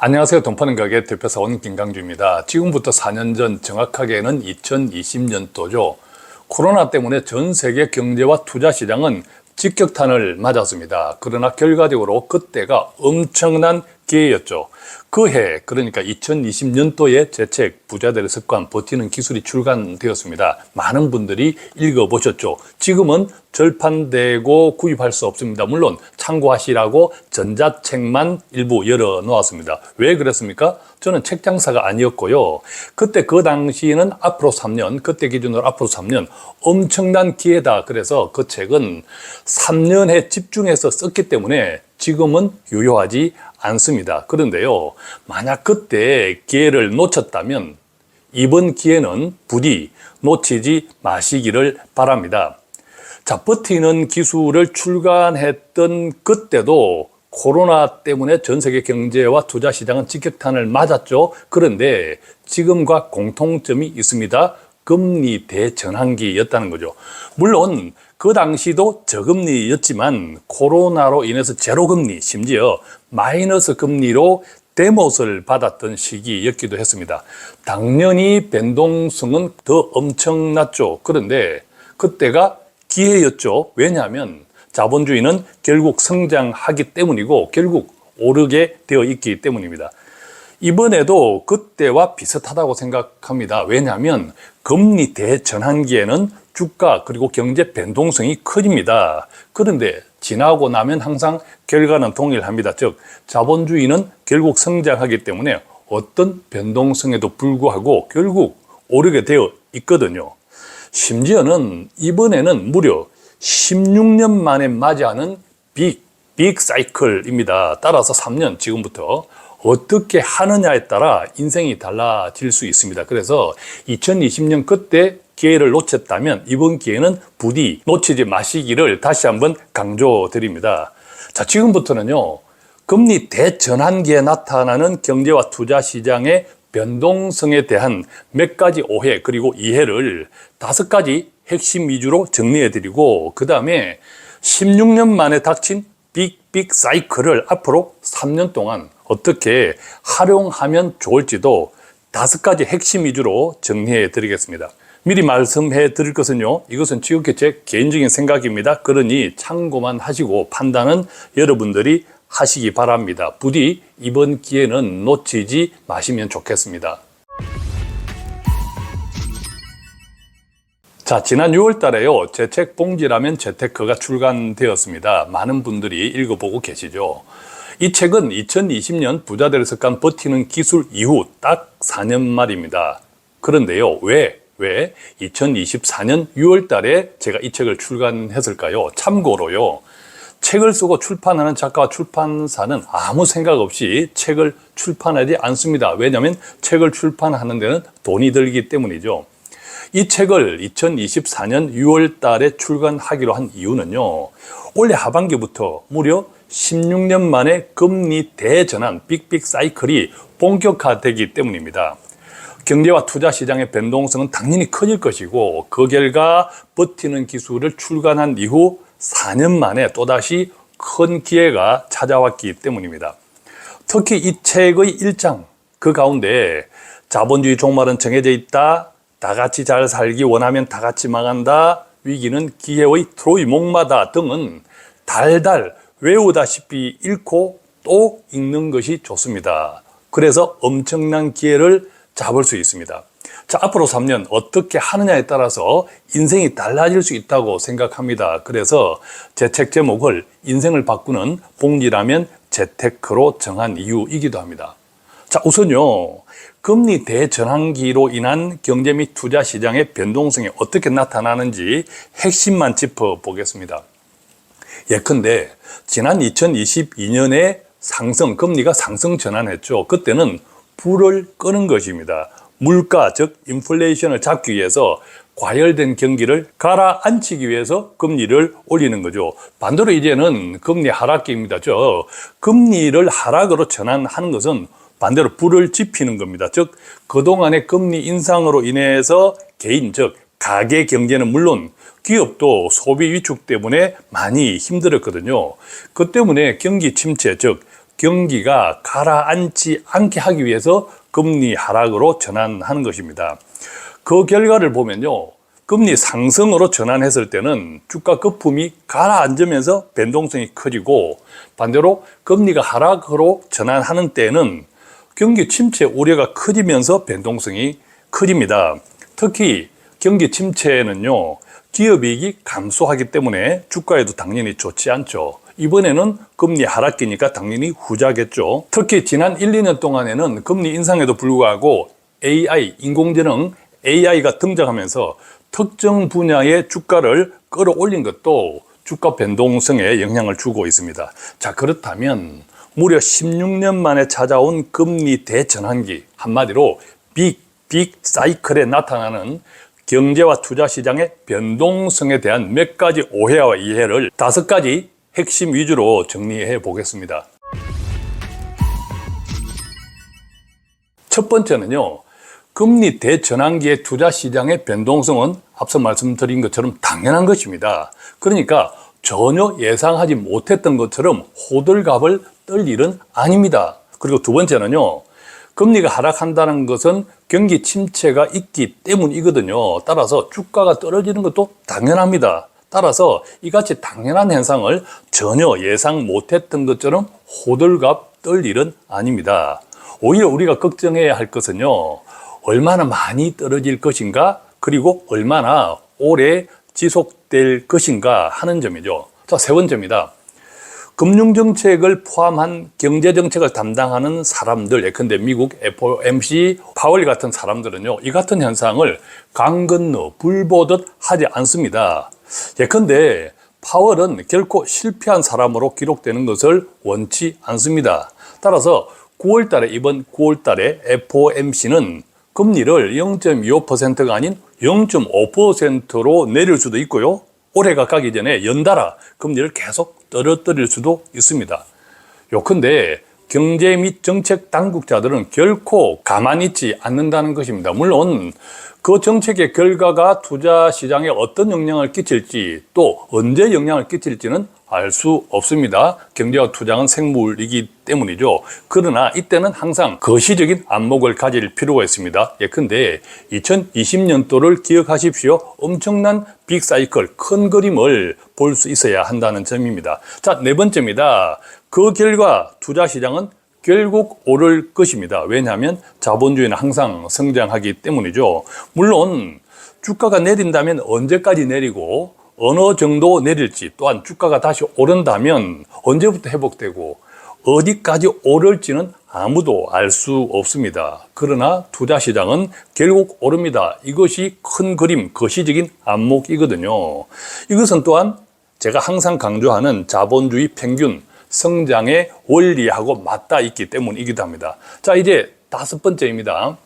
안녕하세요. 돈파는 가게 대표사원 김강주입니다. 지금부터 4년 전, 정확하게는 2020년도죠. 코로나 때문에 전 세계 경제와 투자 시장은 직격탄을 맞았습니다. 그러나 결과적으로 그때가 엄청난 기회였죠. 그 해, 그러니까 2020년도에 제 책 부자들의 습관 버티는 기술이 출간되었습니다. 많은 분들이 읽어보셨죠. 지금은 절판되고 구입할 수 없습니다. 물론 참고하시라고 전자책만 일부 열어놓았습니다. 왜 그랬습니까? 저는 책 장사가 아니었고요. 그때 그 당시에는 앞으로 3년, 그때 기준으로 앞으로 3년 엄청난 기회다. 그래서 그 책은 3년에 집중해서 썼기 때문에 지금은 유효하지 않습니다. 그런데요, 만약 그때 기회를 놓쳤다면 이번 기회는 부디 놓치지 마시기를 바랍니다. 자, 버티는 기술을 출간했던 그때도 코로나 때문에 전 세계 경제와 투자 시장은 직격탄을 맞았죠. 그런데 지금과 공통점이 있습니다. 금리 대전환기였다는 거죠. 물론 그 당시도 저금리였지만 코로나로 인해서 제로금리, 심지어 마이너스 금리로 대못을 받았던 시기였기도 했습니다. 당연히 변동성은 더 엄청났죠. 그런데 그때가 기회였죠. 왜냐하면 자본주의는 결국 성장하기 때문이고 결국 오르게 되어 있기 때문입니다. 이번에도 그때와 비슷하다고 생각합니다. 왜냐하면 금리 대전환기에는 주가 그리고 경제 변동성이 커집니다. 그런데 지나고 나면 항상 결과는 동일합니다. 즉 자본주의는 결국 성장하기 때문에 어떤 변동성에도 불구하고 결국 오르게 되어 있거든요. 심지어는 이번에는 무려 16년 만에 맞이하는 빅 사이클입니다. 따라서 3년 지금부터 어떻게 하느냐에 따라 인생이 달라질 수 있습니다. 그래서 2020년 그때 기회를 놓쳤다면 이번 기회는 부디 놓치지 마시기를 다시 한번 강조드립니다. 자, 지금부터는요, 금리 대전환기에 나타나는 경제와 투자 시장의 변동성에 대한 몇 가지 오해 그리고 이해를 5가지 핵심 위주로 정리해드리고 그 다음에 16년 만에 닥친 빅 사이클을 앞으로 3년 동안 어떻게 활용하면 좋을지도 5가지 핵심 위주로 정리해 드리겠습니다. 미리 말씀해 드릴 것은요, 이것은 지극히 제 개인적인 생각입니다. 그러니 참고만 하시고 판단은 여러분들이 하시기 바랍니다. 부디 이번 기회는 놓치지 마시면 좋겠습니다. 자, 지난 6월 달에요, 제 책 봉지라면 재테크가 출간되었습니다. 많은 분들이 읽어보고 계시죠. 이 책은 2020년 부자들의 습관 버티는 기술 이후 딱 4년 말입니다. 그런데요, 왜 2024년 6월 달에 제가 이 책을 출간했을까요? 참고로요, 책을 쓰고 출판하는 작가와 출판사는 아무 생각 없이 책을 출판하지 않습니다. 왜냐하면 책을 출판하는 데는 돈이 들기 때문이죠. 이 책을 2024년 6월 달에 출간하기로 한 이유는요, 올해 하반기부터 무려 16년 만에 금리 대전환 빅 사이클이 본격화되기 때문입니다. 경제와 투자 시장의 변동성은 당연히 커질 것이고 그 결과 버티는 기술을 출간한 이후 4년 만에 또다시 큰 기회가 찾아왔기 때문입니다. 특히 이 책의 1장 그 가운데 자본주의 종말은 정해져 있다, 다 같이 잘 살기 원하면 다 같이 망한다, 위기는 기회의 트로이 목마다 등은 달달 외우다시피 읽고 또 읽는 것이 좋습니다. 그래서 엄청난 기회를 잡을 수 있습니다. 자, 앞으로 3년 어떻게 하느냐에 따라서 인생이 달라질 수 있다고 생각합니다. 그래서 제 책 제목을 인생을 바꾸는 봉지라면 재테크로 정한 이유이기도 합니다. 자, 우선요, 금리 대전환기로 인한 경제 및 투자 시장의 변동성이 어떻게 나타나는지 핵심만 짚어보겠습니다. 예컨대 지난 2022년에 금리가 상승 전환했죠. 그때는 불을 끄는 것입니다. 물가, 즉 인플레이션을 잡기 위해서 과열된 경기를 가라앉히기 위해서 금리를 올리는 거죠. 반대로 이제는 금리 하락기입니다. 금리를 하락으로 전환하는 것은 반대로 불을 지피는 겁니다. 즉 그동안의 금리 인상으로 인해서 개인, 즉 가계 경제는 물론 기업도 소비 위축 때문에 많이 힘들었거든요. 그 때문에 경기 침체, 즉 경기가 가라앉지 않게 하기 위해서 금리 하락으로 전환하는 것입니다. 그 결과를 보면요, 금리 상승으로 전환했을 때는 주가 거품이 가라앉으면서 변동성이 커지고, 반대로 금리가 하락으로 전환하는 때는 경기 침체 우려가 커지면서 변동성이 커집니다. 특히 경기 침체는요, 기업이익이 감소하기 때문에 주가에도 당연히 좋지 않죠. 이번에는 금리 하락기니까 당연히 후자겠죠. 특히 지난 1, 2년 동안에는 금리 인상에도 불구하고 AI, 인공지능, AI가 등장하면서 특정 분야의 주가를 끌어올린 것도 주가 변동성에 영향을 주고 있습니다. 자, 그렇다면 무려 16년 만에 찾아온 금리 대전환기, 한마디로 빅 사이클에 나타나는 경제와 투자 시장의 변동성에 대한 몇 가지 오해와 이해를 5가지 핵심 위주로 정리해 보겠습니다. 첫 번째는요, 금리 대전환기의 투자 시장의 변동성은 앞서 말씀드린 것처럼 당연한 것입니다. 그러니까 전혀 예상하지 못했던 것처럼 호들갑을 떨 일은 아닙니다. 그리고 두 번째는요, 금리가 하락한다는 것은 경기 침체가 있기 때문이거든요. 따라서 주가가 떨어지는 것도 당연합니다. 따라서 이같이 당연한 현상을 전혀 예상 못했던 것처럼 호들갑 떨 일은 아닙니다. 오히려 우리가 걱정해야 할 것은요, 얼마나 많이 떨어질 것인가, 그리고 얼마나 오래 지속될 것인가 하는 점이죠. 자, 세 번째입니다. 금융정책을 포함한 경제정책을 담당하는 사람들, 예컨대 미국 FOMC 파월 같은 사람들은요, 이 같은 현상을 강 건너 불 보듯 하지 않습니다. 예컨대 파월은 결코 실패한 사람으로 기록되는 것을 원치 않습니다. 따라서 9월달에, 이번 9월달에 FOMC는 금리를 0.25%가 아닌 0.5%로 내릴 수도 있고요, 올해가 가기 전에 연달아 금리를 계속 떨어뜨릴 수도 있습니다. 요컨대 경제 및 정책 당국자들은 결코 가만히 있지 않는다는 것입니다. 물론 그 정책의 결과가 투자 시장에 어떤 영향을 끼칠지, 또 언제 영향을 끼칠지는 알 수 없습니다. 경제와 투자는 생물이기 때문이죠. 그러나 이때는 항상 거시적인 안목을 가질 필요가 있습니다. 예컨대 2020년도를 기억하십시오. 엄청난 빅사이클, 큰 그림을 볼 수 있어야 한다는 점입니다. 자, 네 번째입니다. 그 결과 투자 시장은 결국 오를 것입니다. 왜냐하면 자본주의는 항상 성장하기 때문이죠. 물론 주가가 내린다면 언제까지 내리고 어느 정도 내릴지, 또한 주가가 다시 오른다면 언제부터 회복되고 어디까지 오를지는 아무도 알 수 없습니다. 그러나 투자 시장은 결국 오릅니다. 이것이 큰 그림, 거시적인 안목이거든요. 이것은 또한 제가 항상 강조하는 자본주의 평균 성장의 원리하고 맞닿아 있기 때문이기도 합니다. 자, 이제 5번째입니다.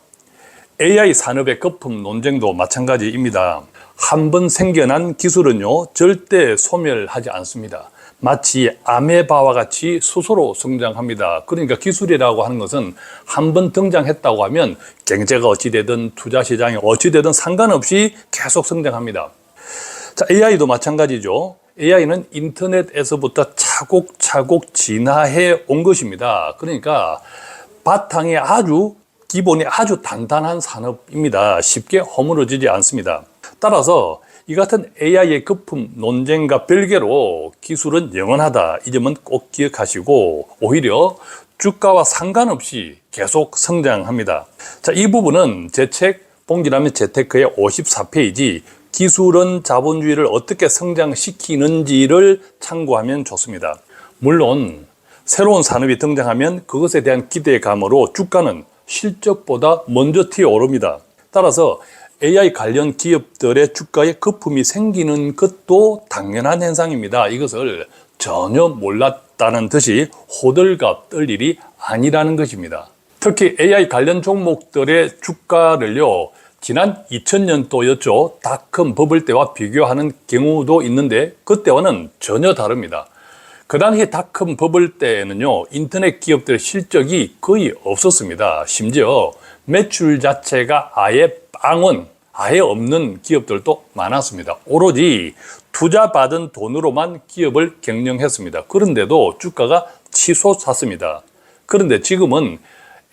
AI 산업의 거품 논쟁도 마찬가지입니다. 한번 생겨난 기술은요, 절대 소멸하지 않습니다. 마치 아메바와 같이 스스로 성장합니다. 그러니까 기술이라고 하는 것은 한번 등장했다고 하면 경제가 어찌되든 투자 시장이 어찌되든 상관없이 계속 성장합니다. 자, AI도 마찬가지죠. AI는 인터넷에서부터 차곡차곡 진화해 온 것입니다. 그러니까 바탕이 기본이 아주 단단한 산업입니다. 쉽게 허물어지지 않습니다. 따라서 이 같은 AI의 거품 논쟁과 별개로 기술은 영원하다, 이 점은 꼭 기억하시고 오히려 주가와 상관없이 계속 성장합니다. 자, 이 부분은 제 책 봉기라면 재테크의 54페이지 기술은 자본주의를 어떻게 성장시키는지를 참고하면 좋습니다. 물론 새로운 산업이 등장하면 그것에 대한 기대감으로 주가는 실적보다 먼저 튀어오릅니다. 따라서 AI 관련 기업들의 주가에 거품이 생기는 것도 당연한 현상입니다. 이것을 전혀 몰랐다는 듯이 호들갑 떨 일이 아니라는 것입니다. 특히 AI 관련 종목들의 주가를요, 지난 2000년도였죠. 닷컴 버블 때와 비교하는 경우도 있는데 그때와는 전혀 다릅니다. 그 당시 닷컴 버블 때는요, 인터넷 기업들의 실적이 거의 없었습니다. 심지어 매출 자체가 아예 없는 기업들도 많았습니다. 오로지 투자받은 돈으로만 기업을 경영했습니다. 그런데도 주가가 치솟았습니다. 그런데 지금은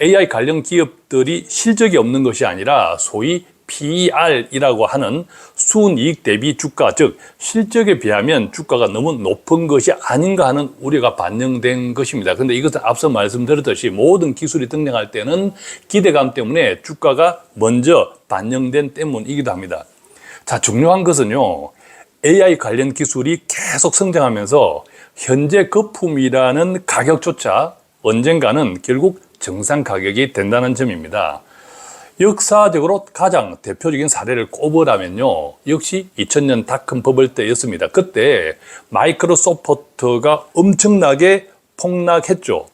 AI 관련 기업들이 실적이 없는 것이 아니라 소위 PER이라고 하는 순이익 대비 주가, 즉 실적에 비하면 주가가 너무 높은 것이 아닌가 하는 우려가 반영된 것입니다. 그런데 이것은 앞서 말씀드렸듯이 모든 기술이 등장할 때는 기대감 때문에 주가가 먼저 반영된 때문이기도 합니다. 자, 중요한 것은요, AI 관련 기술이 계속 성장하면서 현재 거품이라는 가격조차 언젠가는 결국 정상 가격이 된다는 점입니다. 역사적으로 가장 대표적인 사례를 꼽으라면요, 역시 2000년 닷컴 버블 때였습니다. 그때 마이크로소프트가 엄청나게 폭락했죠.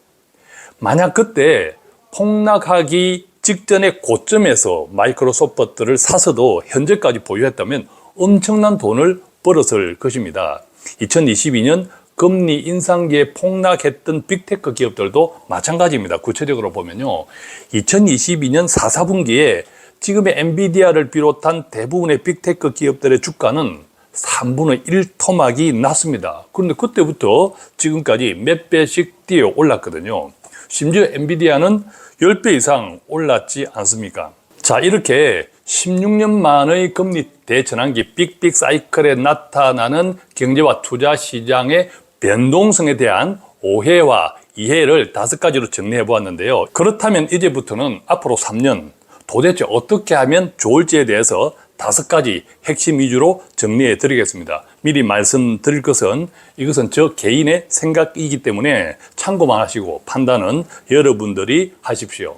만약 그때 폭락하기 직전의 고점에서 마이크로소프트를 사서도 현재까지 보유했다면 엄청난 돈을 벌었을 것입니다. 2022년 금리 인상기에 폭락했던 빅테크 기업들도 마찬가지입니다. 구체적으로 보면요, 2022년 4, 4분기에 지금의 엔비디아를 비롯한 대부분의 빅테크 기업들의 주가는 3분의 1 토막이 났습니다. 그런데 그때부터 지금까지 몇 배씩 뛰어 올랐거든요. 심지어 엔비디아는 10배 이상 올랐지 않습니까? 자, 이렇게 16년 만의 금리 대전환기 빅빅 사이클에 나타나는 경제와 투자 시장의 변동성에 대한 오해와 이해를 5가지로 정리해 보았는데요. 그렇다면 이제부터는 앞으로 3년 도대체 어떻게 하면 좋을지에 대해서 5가지 핵심 위주로 정리해 드리겠습니다. 미리 말씀드릴 것은 이것은 저 개인의 생각이기 때문에 참고만 하시고 판단은 여러분들이 하십시오.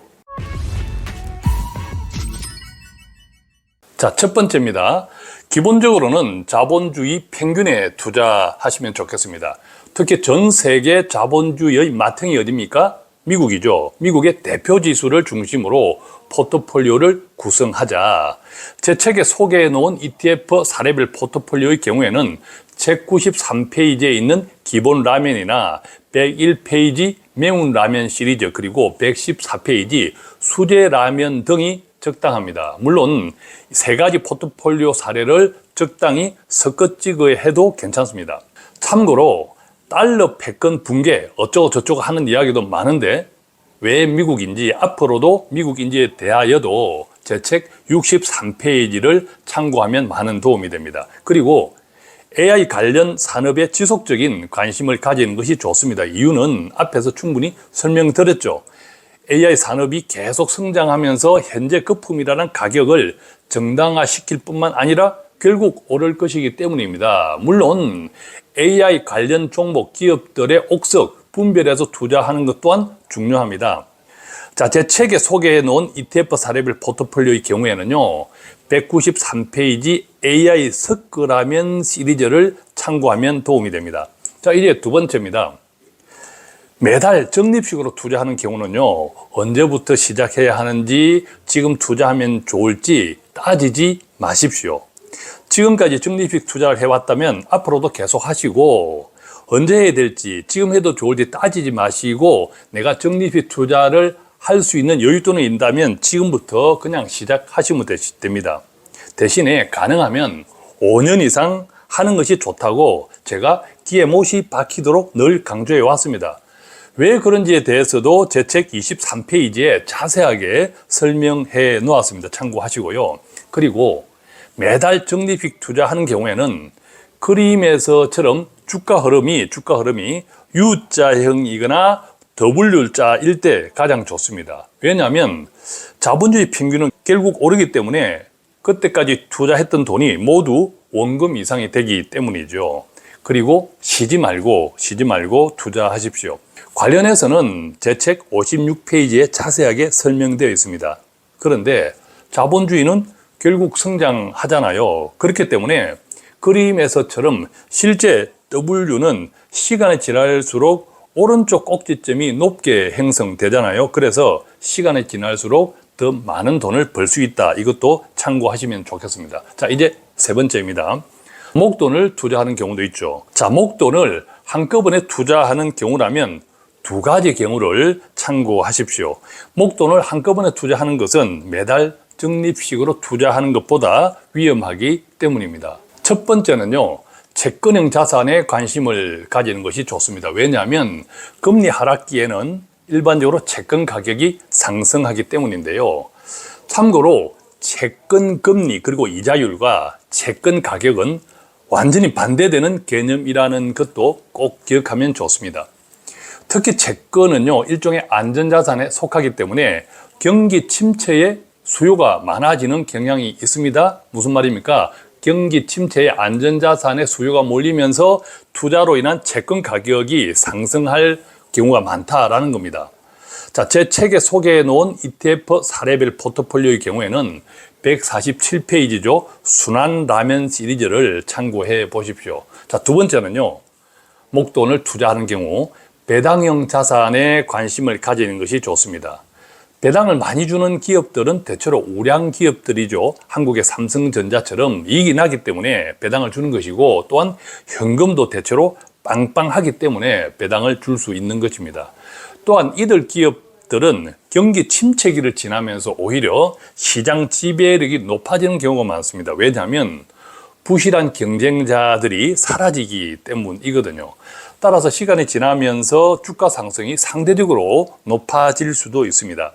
자, 첫 번째입니다. 기본적으로는 자본주의 평균에 투자하시면 좋겠습니다. 특히 전 세계 자본주의의 맏형이 어디입니까? 미국이죠. 미국의 대표 지수를 중심으로 포트폴리오를 구성하자. 제 책에 소개해 놓은 ETF 사례별 포트폴리오의 경우에는 193페이지에 있는 기본 라면이나 101페이지 매운 라면 시리즈, 그리고 114페이지 수제 라면 등이 적당합니다. 물론 3가지 포트폴리오 사례를 적당히 섞어 찍어야 해도 괜찮습니다. 참고로 달러 패권 붕괴 어쩌고 저쩌고 하는 이야기도 많은데 왜 미국인지, 앞으로도 미국인지에 대하여도 제 책 63페이지를 참고하면 많은 도움이 됩니다. 그리고 AI 관련 산업에 지속적인 관심을 가지는 것이 좋습니다. 이유는 앞에서 충분히 설명드렸죠. AI 산업이 계속 성장하면서 현재 거품이라는 가격을 정당화시킬 뿐만 아니라 결국 오를 것이기 때문입니다. 물론 AI 관련 종목 기업들의 옥석 분별해서 투자하는 것 또한 중요합니다. 자, 제 책에 소개해 놓은 ETF 사례별 포트폴리오의 경우에는요, 193페이지 AI 섞으라면 시리즈를 참고하면 도움이 됩니다. 자, 이제 두 번째입니다. 매달 적립식으로 투자하는 경우는요, 언제부터 시작해야 하는지, 지금 투자하면 좋을지 따지지 마십시오. 지금까지 적립식 투자를 해왔다면 앞으로도 계속 하시고, 언제 해야 될지, 지금 해도 좋을지 따지지 마시고, 내가 적립식 투자를 할 수 있는 여윳돈이 있다면 지금부터 그냥 시작하시면 됩니다. 대신에 가능하면 5년 이상 하는 것이 좋다고 제가 귀에 못이 박히도록 늘 강조해 왔습니다. 왜 그런지에 대해서도 제 책 23페이지에 자세하게 설명해 놓았습니다. 참고하시고요. 그리고 매달 적립식 투자하는 경우에는 그림에서처럼 주가 흐름이 U자형이거나 W자일 때 가장 좋습니다. 왜냐하면 자본주의 평균은 결국 오르기 때문에 그때까지 투자했던 돈이 모두 원금 이상이 되기 때문이죠. 그리고 쉬지 말고 투자하십시오. 관련해서는 제 책 56페이지에 자세하게 설명되어 있습니다. 그런데 자본주의는 결국 성장하잖아요. 그렇기 때문에 그림에서처럼 실제 W는 시간이 지날수록 오른쪽 꼭지점이 높게 형성되잖아요. 그래서 시간이 지날수록 더 많은 돈을 벌 수 있다. 이것도 참고하시면 좋겠습니다. 자, 이제 세 번째입니다. 목돈을 투자하는 경우도 있죠. 자, 목돈을 한꺼번에 투자하는 경우라면 2가지 경우를 참고하십시오. 목돈을 한꺼번에 투자하는 것은 매달 적립식으로 투자하는 것보다 위험하기 때문입니다. 첫 번째는요, 채권형 자산에 관심을 가지는 것이 좋습니다. 왜냐하면 금리 하락기에는 일반적으로 채권 가격이 상승하기 때문인데요. 참고로 채권 금리 그리고 이자율과 채권 가격은 완전히 반대되는 개념이라는 것도 꼭 기억하면 좋습니다. 특히 채권은요, 일종의 안전자산에 속하기 때문에 경기 침체에 수요가 많아지는 경향이 있습니다. 무슨 말입니까? 경기 침체에 안전자산의 수요가 몰리면서 투자로 인한 채권 가격이 상승할 경우가 많다라는 겁니다. 자, 제 책에 소개해 놓은 ETF 사례별 포트폴리오의 경우에는 147페이지죠. 순환 라면 시리즈를 참고해 보십시오. 자, 두 번째는요, 목돈을 투자하는 경우 배당형 자산에 관심을 가지는 것이 좋습니다. 배당을 많이 주는 기업들은 대체로 우량 기업들이죠. 한국의 삼성전자처럼 이익이 나기 때문에 배당을 주는 것이고, 또한 현금도 대체로 빵빵하기 때문에 배당을 줄 수 있는 것입니다. 또한 이들 기업들은 경기 침체기를 지나면서 오히려 시장 지배력이 높아지는 경우가 많습니다. 왜냐하면 부실한 경쟁자들이 사라지기 때문이거든요. 따라서 시간이 지나면서 주가 상승이 상대적으로 높아질 수도 있습니다.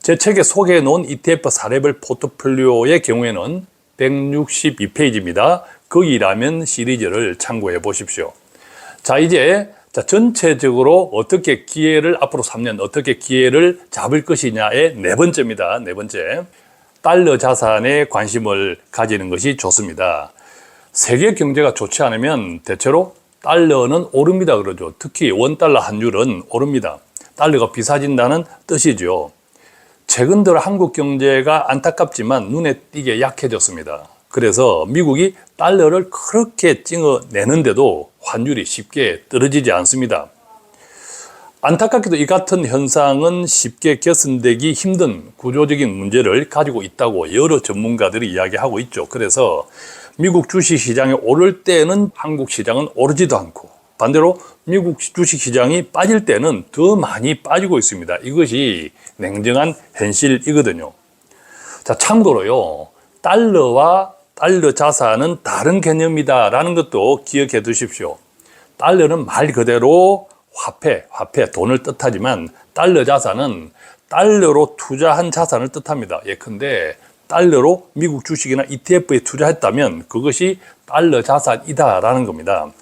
제 책에 소개해 놓은 ETF 사례별 포트폴리오의 경우에는 162페이지입니다. 거기 라면 시리즈를 참고해 보십시오. 자, 이제 전체적으로 어떻게 기회를 앞으로 3년 어떻게 기회를 잡을 것이냐의 네 번째입니다. 네 번째, 달러 자산에 관심을 가지는 것이 좋습니다. 세계 경제가 좋지 않으면 대체로 달러는 오릅니다 그러죠. 특히 원달러 환율은 오릅니다. 달러가 비싸진다는 뜻이죠. 최근 들어 한국 경제가 안타깝지만 눈에 띄게 약해졌습니다. 그래서 미국이 달러를 그렇게 찍어내는데도 환율이 쉽게 떨어지지 않습니다. 안타깝게도 이 같은 현상은 쉽게 개선되기 힘든 구조적인 문제를 가지고 있다고 여러 전문가들이 이야기하고 있죠. 그래서 미국 주식시장이 오를 때는 한국 시장은 오르지도 않고, 반대로 미국 주식시장이 빠질 때는 더 많이 빠지고 있습니다. 이것이 냉정한 현실이거든요. 자, 참고로요, 달러와 달러 자산은 다른 개념이다라는 것도 기억해 두십시오. 달러는 말 그대로 화폐, 돈을 뜻하지만 달러 자산은 달러로 투자한 자산을 뜻합니다. 예컨대 달러로 미국 주식이나 ETF에 투자했다면 그것이 달러 자산이다라는 겁니다.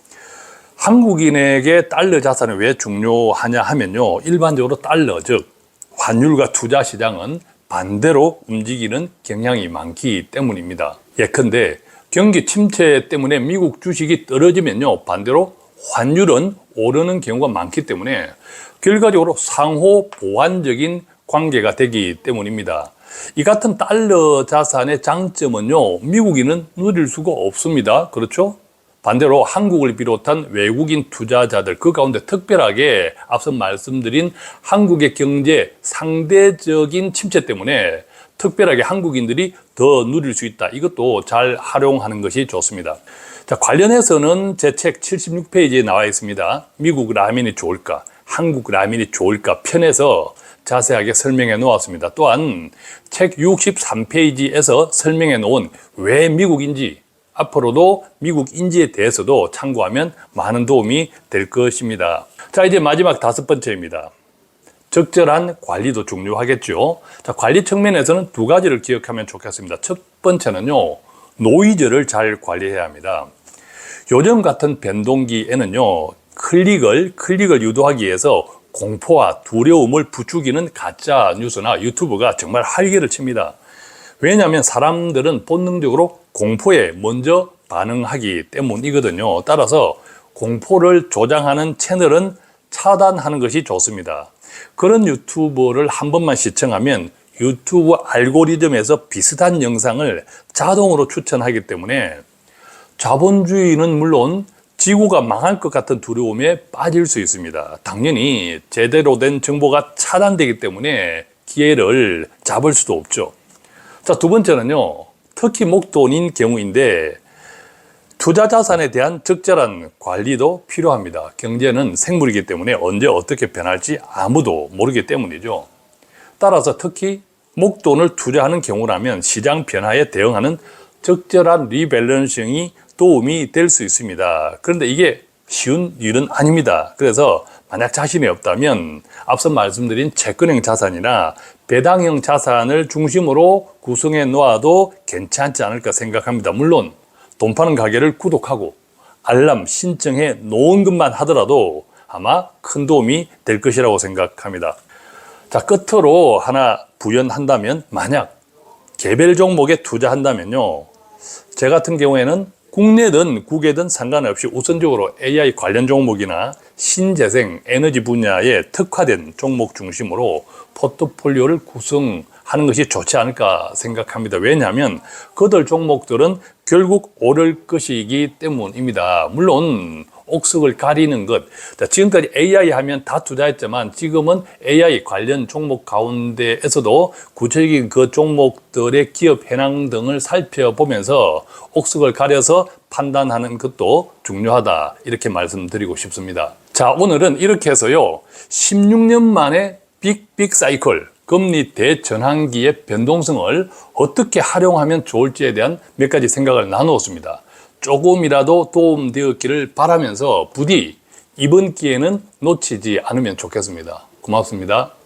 한국인에게 달러 자산이 왜 중요하냐 하면요, 일반적으로 달러, 즉 환율과 투자 시장은 반대로 움직이는 경향이 많기 때문입니다. 예컨대 경기 침체 때문에 미국 주식이 떨어지면요, 반대로 환율은 오르는 경우가 많기 때문에 결과적으로 상호 보완적인 관계가 되기 때문입니다. 이 같은 달러 자산의 장점은요, 미국인은 누릴 수가 없습니다. 그렇죠? 반대로 한국을 비롯한 외국인 투자자들, 그 가운데 특별하게 앞서 말씀드린 한국의 경제 상대적인 침체 때문에 특별하게 한국인들이 더 누릴 수 있다. 이것도 잘 활용하는 것이 좋습니다. 자, 관련해서는 제 책 76페이지에 나와 있습니다. 미국 라면이 좋을까, 한국 라면이 좋을까 편에서 자세하게 설명해 놓았습니다. 또한 책 63페이지에서 설명해 놓은 왜 미국인지, 앞으로도 미국인지에 대해서도 참고하면 많은 도움이 될 것입니다. 자, 이제 마지막 다섯 번째입니다. 적절한 관리도 중요하겠죠. 자, 관리 측면에서는 두 가지를 기억하면 좋겠습니다. 첫 번째는요, 노이즈를 잘 관리해야 합니다. 요즘 같은 변동기에는요, 클릭을 유도하기 위해서 공포와 두려움을 부추기는 가짜 뉴스나 유튜브가 정말 활개를 칩니다. 왜냐하면 사람들은 본능적으로 공포에 먼저 반응하기 때문이거든요. 따라서 공포를 조장하는 채널은 차단하는 것이 좋습니다. 그런 유튜브를 한 번만 시청하면 유튜브 알고리즘에서 비슷한 영상을 자동으로 추천하기 때문에 자본주의는 물론 지구가 망할 것 같은 두려움에 빠질 수 있습니다. 당연히 제대로 된 정보가 차단되기 때문에 기회를 잡을 수도 없죠. 자, 두 번째는요, 특히 목돈인 경우인데 투자 자산에 대한 적절한 관리도 필요합니다. 경제는 생물이기 때문에 언제 어떻게 변할지 아무도 모르기 때문이죠. 따라서 특히 목돈을 투자하는 경우라면 시장 변화에 대응하는 적절한 리밸런싱이 도움이 될 수 있습니다. 그런데 이게 쉬운 일은 아닙니다. 그래서 만약 자신이 없다면 앞서 말씀드린 채권형 자산이나 배당형 자산을 중심으로 구성해 놓아도 괜찮지 않을까 생각합니다. 물론 돈 파는 가게를 구독하고 알람 신청해 놓은 것만 하더라도 아마 큰 도움이 될 것이라고 생각합니다. 자, 끝으로 하나 부연한다면, 만약 개별 종목에 투자한다면요, 제 같은 경우에는 국내든 국외든 상관없이 우선적으로 AI 관련 종목이나 신재생 에너지 분야에 특화된 종목 중심으로 포트폴리오를 구성하는 것이 좋지 않을까 생각합니다. 왜냐하면 그들 종목들은 결국 오를 것이기 때문입니다. 물론 옥석을 가리는 것, 지금까지 AI 하면 다 투자했지만 지금은 AI 관련 종목 가운데에서도 구체적인 그 종목들의 기업 현황 등을 살펴보면서 옥석을 가려서 판단하는 것도 중요하다, 이렇게 말씀드리고 싶습니다. 자, 오늘은 이렇게 해서요, 16년 만에 빅 사이클, 금리 대전환기의 변동성을 어떻게 활용하면 좋을지에 대한 몇 가지 생각을 나누었습니다. 조금이라도 도움되었기를 바라면서 부디 이번 기회는 놓치지 않으면 좋겠습니다. 고맙습니다.